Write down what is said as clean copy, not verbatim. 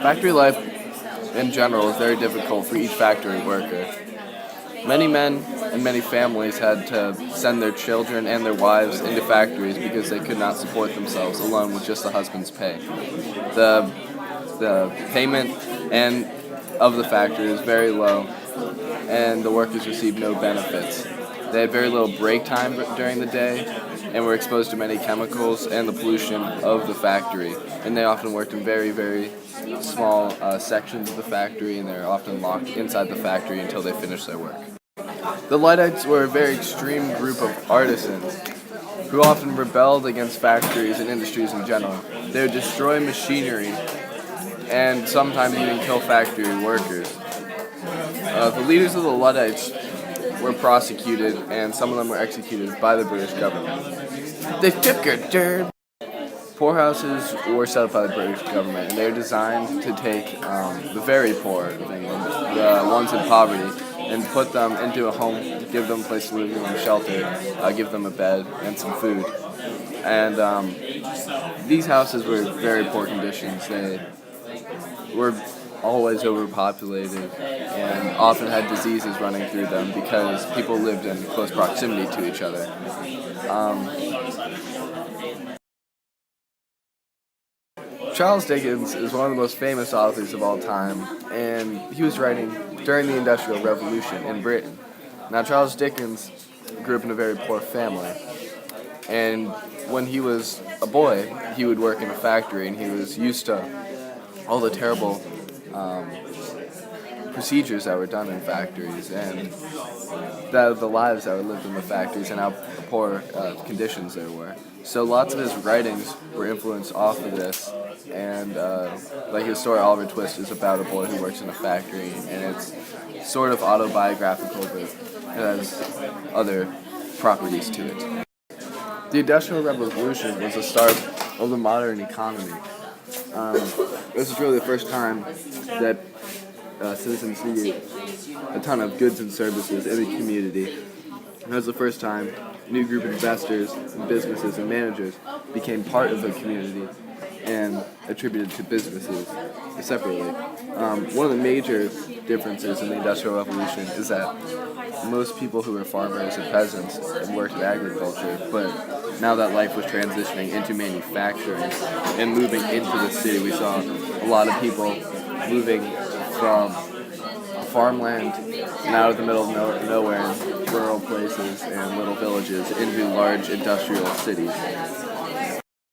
Factory life in general is very difficult for each factory worker. Many men and many families had to send their children and their wives into factories because they could not support themselves alone with just the husband's pay. The, the payment and of the factory is very low, and the workers received no benefits. They had very little break time during the day and were exposed to many chemicals and the pollution of the factory. And they often worked in very, very small sections of the factory, and they were often locked inside the factory until they finished their work. The Luddites were a very extreme group of artisans who often rebelled against factories and industries in general. They would destroy machinery and sometimes even kill factory workers. The leaders of the Luddites were prosecuted, and some of them were executed by the British government. The Tickerter poorhouses were set up by the British government, and they were designed to take the very poor of England, the ones in poverty, and put them into a home, give them a place to live, give them shelter, give them a bed and some food. And these houses were in very poor conditions. They were always overpopulated and often had diseases running through them because people lived in close proximity to each other. Charles Dickens is one of the most famous authors of all time, and he was writing during the Industrial Revolution in Britain. Now, Charles Dickens grew up in a very poor family, and when he was a boy, he would work in a factory, and he was used to all the terrible procedures that were done in factories, and the lives that were lived in the factories, and how poor conditions there were. So lots of his writings were influenced off of this, and like his story Oliver Twist is about a boy who works in a factory, and it's sort of autobiographical, but it has other properties to it. The Industrial Revolution was the start of the modern economy. This is really the first time that citizens needed a ton of goods and services in the community. And it was the first time a new group of investors, and businesses, and managers became part of the community and attributed to businesses separately. One of the major differences in the Industrial Revolution is that most people who were farmers and peasants had worked in agriculture, but now that life was transitioning into manufacturing and moving into the city, we saw a lot of people moving from farmland and out of the middle of nowhere, rural places and little villages into large industrial cities.